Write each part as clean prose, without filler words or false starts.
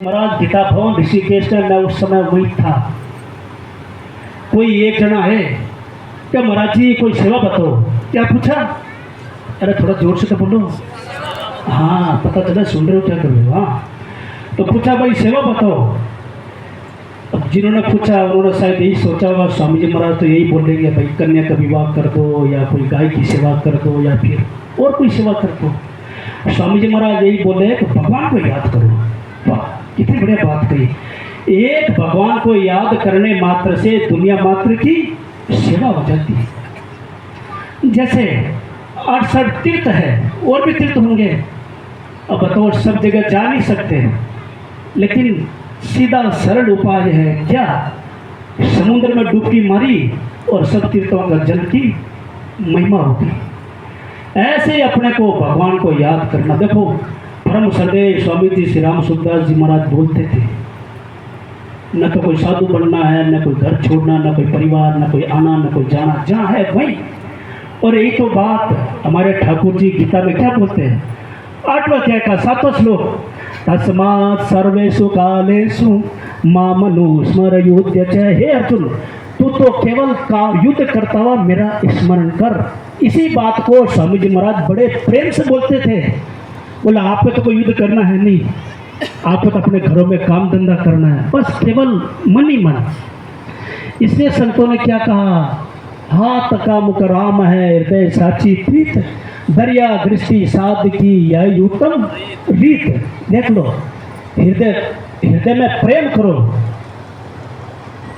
महाराज गीता भवन ऋषिकेश में मैं उस समय वही था। कोई एक जना है क्या महाराज जी कोई सेवा बताओ। क्या पूछा? अरे थोड़ा जोर से तो बोलो। हाँ पता चला सुन रहे हो क्या कर रहे हो। हाँ तो पूछा भाई सेवा बताओ। अब जिन्होंने पूछा उन्होंने शायद यही सोचा होगा स्वामी जी महाराज तो यही बोलेंगे भाई कन्या का विवाह कर दो या कोई गाय की सेवा कर दो या फिर और कोई सेवा कर दो। स्वामी जी महाराज यही बोले तो भगवान को याद करो। वाह कितनी बढ़िया बात कही। एक भगवान को याद करने मात्र से दुनिया मात्र की सेवा हो जाती है। जैसे 68 तीर्थ है और भी तीर्थ होंगे। अब बताओ सब जगह जा नहीं सकते लेकिन सीधा सरल उपाय है क्या? समुद्र में डुबकी मारी और सब तीर्थों का जल की महिमा होगी। ऐसे ही अपने को भगवान को याद करना। देखो परम श्रद्धेय स्वामी जी श्री राम सुखदास जी महाराज बोलते थे न तो कोई साधु बनना है, न कोई घर छोड़ना, न कोई परिवार, न कोई आना, न कोई जाना, जहाँ है वहीं। और यही तो बात हमारे ठाकुर जी गीता में क्या बोलते हैं 8वें अध्याय का 7वां श्लोक, तस्मात् सर्वेषु कालेषु मामनु स्मरयुध्य च। हे अर्जुन तू तो केवल युद्ध करता हुआ मेरा स्मरण कर। इसी बात को स्वामी जी महाराज बड़े प्रेम से बोलते थे। बोला आप पे तो कोई युद्ध करना है नहीं, आपको तो अपने घरों में काम धंधा करना है, बस केवल मन ही मन। इसलिए संतों ने क्या कहा, हाथ का मुख राम है हृदय साची प्रीत, दरिया दृष्टि साध की यह उत्तम रीत। देख लो हृदय में प्रेम करो,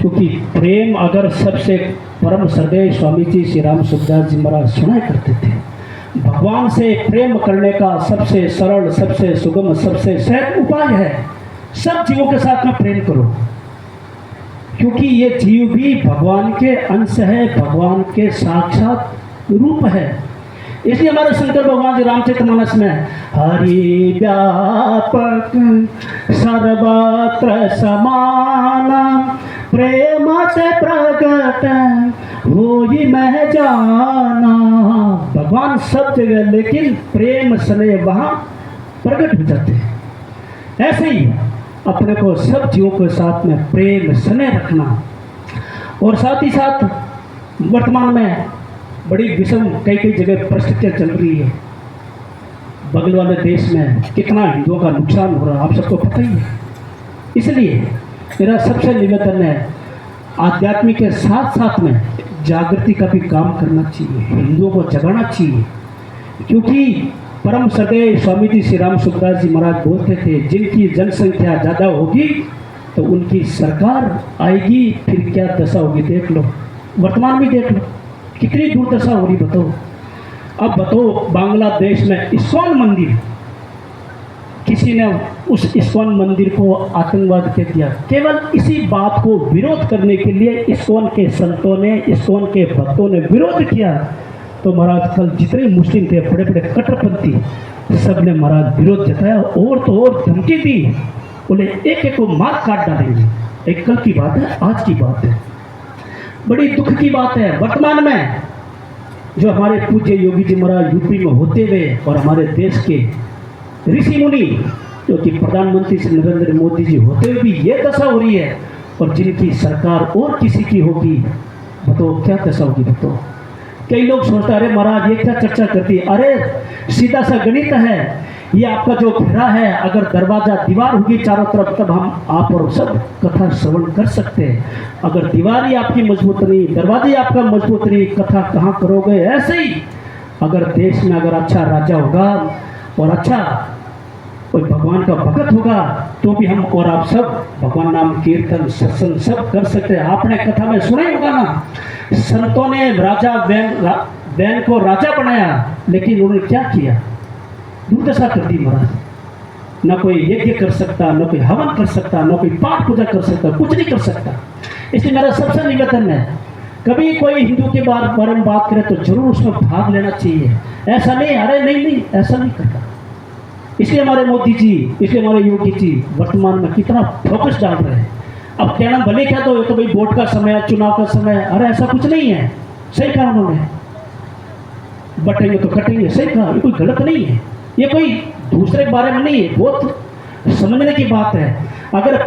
क्योंकि प्रेम अगर सबसे परम श्रद्धेय स्वामी जी श्री राम सुखदास जी महाराज सुनाया करते थे। भगवान से प्रेम करने का सबसे सरल, सबसे सुगम, सबसे सहज उपाय है सब जीवों के साथ में प्रेम करो, क्योंकि ये जीव भी भगवान के अंश है, भगवान के साक्षात रूप है। इसलिए हमारे शंकर भगवान जी रामचरितमानस में हरि व्यापक सर्वत्र समाना प्रेम से प्रकट होई मैं जाना। भगवान सब जगह लेकिन प्रेम स्नेह वहाँ प्रकट हो जाते हैं। ऐसे ही अपने को सब जीवों के साथ में प्रेम स्नेह रखना। और साथ ही साथ वर्तमान में बड़ी विषम कई जगह परिस्थितियाँ चल रही है। बगल वाले देश में कितना हिंदुओं का नुकसान हो रहा है आप सबको पता ही है। इसलिए मेरा सबसे निवेदन है आध्यात्मिक के साथ साथ में जागृति का भी काम करना चाहिए, हिंदुओं को जगाना चाहिए। क्योंकि परम श्रद्धेय स्वामी जी श्री राम सुखदास जी महाराज बोलते थे जिनकी जनसंख्या ज़्यादा होगी तो उनकी सरकार आएगी, फिर क्या दशा होगी देख लो। वर्तमान भी देख लो कितनी दुर्दशा हो रही बताओ। अब बताओ बांग्लादेश में इस्कॉन मंदिर, किसी ने उस इस्कॉन मंदिर को आतंकवाद कह दिया। केवल इसी बात को विरोध करने के लिए इस्कॉन के संतों ने, इस्कॉन के भक्तों ने विरोध किया। तो महाराज कल जितने मुस्लिम थे बड़े बड़े कट्टरपंथी सब ने महाराज विरोध जताया और तो और धमकी दी, बोले एक एक को मार काट डालेंगे। एक कल की बात है, आज की बात है। बड़ी दुख की बात है वर्तमान में जो हमारे पूज्य योगी जी महाराज यूपी में होते हुए और हमारे देश के ऋषि मुनि जो कि प्रधानमंत्री श्री नरेंद्र मोदी जी होते हुए भी ये दशा हो रही है, और जिनकी सरकार और किसी की होगी बताओ क्या दशा होगी बताओ। कई लोग सोचते अरे महाराज ये क्या चर्चा करती है, अरे सीधा सा गणित है। ये आपका जो घेरा है अगर दरवाजा दीवार होगी चारों तरफ तब हम आप और सब कथा श्रवण कर सकते हैं। अगर दीवार ही आपकी मजबूत नहीं, दरवाजे आपका मजबूत नहीं, कथा कहाँ करोगे। ऐसे ही अगर देश में अगर अच्छा राजा होगा और अच्छा कोई भगवान का भक्त होगा तो भी हम और आप सब भगवान नाम कीर्तन सत्संग सब कर सकते हैं। आपने कथा में सुना ही होगा ना, संतों ने राजा बैन को राजा बनाया लेकिन उन्होंने क्या किया, दुर्दशा कर दी महाराज। न कोई यज्ञ कर सकता, न कोई हवन कर सकता, न कोई पाठ पूजा कर सकता, कुछ नहीं कर सकता। इसलिए मेरा सबसे निवेदन है कभी कोई हिंदू के बारे में बात करे तो जरूर उसमें भाग लेना चाहिए। ऐसा नहीं अरे नहीं ऐसा नहीं करता। इसलिए हमारे मोदी जी, इसलिए हमारे योगी जी वर्तमान में कितना फोकस डाल रहे हैं। अब कहना भले क्या तो ये तो भाई वोट का समय है, चुनाव का समय है, अरे ऐसा कुछ नहीं है। सही कहा उन्होंने, बटेंगे तो कटेंगे, सही कहा, ये कोई गलत नहीं है, ये कोई दूसरे के बारे में नहीं है। बहुत समझने की बात है। अगर